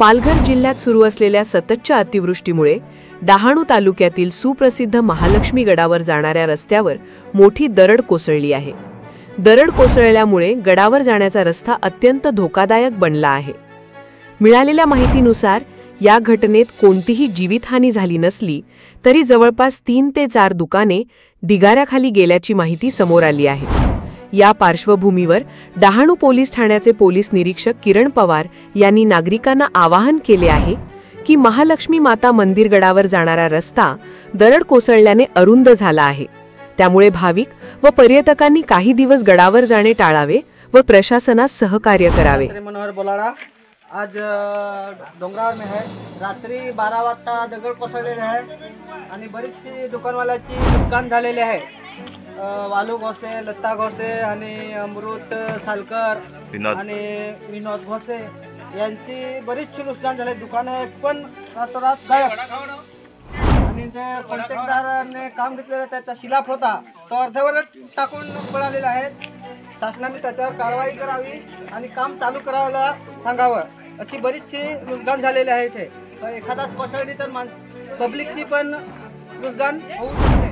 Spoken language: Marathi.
पालघर जिल्ह्यात सुरू असलेल्या सततच्या अतिवृष्टीमुळे डहाणू तालुक्यातील सुप्रसिद्ध महालक्ष्मी गडावर जाणाऱ्या रस्त्यावर मोठी दरड कोसळली आहे। दरड कोसळल्यामुळे गडावर जाण्याचा रस्ता अत्यंत धोकादायक बनला आहे। मिळालेल्या माहितीनुसार या घटनेत कोणतीही जीवितहानी झाली नसली तरी जवळपास 3 ते 4 दुकाने ढिगाऱ्याखाली गेल्याची माहिती समोर आली आहे। या पार्श्वभूमीवर डहाणू पोलीस ठाण्याचे पोलीस निरीक्षक किरण पवार यांनी नागरिकांना आवाहन केले आहे की महालक्ष्मी माता मंदिर गडावर जाणारा रस्ता दरड कोसळल्याने अरुंद झाला आहे। त्यामुळे भाविक व पर्यटकांनी काही दिवस गडावर जाणे टाळावे व प्रशासनास सहकार्य करावे। मनोहर बोलाडा आज डोंगरावर में है। रात्री 12 वाजता दगड कोसळलेले आहे आणि बरीचशी दुकानवाल्याची नुकसान झालेले आहे। वालू घोसे, लत्ता घोसे आणि अमृत सालकर आणि विनोद घोसे यांची बरीचशी नुकसान झाले। दुकाने पण रातोरात गायब आणि जे कॉन्ट्रॅक्टरने काम घेतलेलं त्याचा शिलाफ होता तो अर्धवट टाकून पळालेला आहे। शासनाने त्याच्यावर कारवाई करावी आणि काम चालू करायला सांगावं। अशी बरीचशी नुकसान झालेली आहे। इथे एखादा कोसळली तर पब्लिकची पण नुकसान होऊ शकते।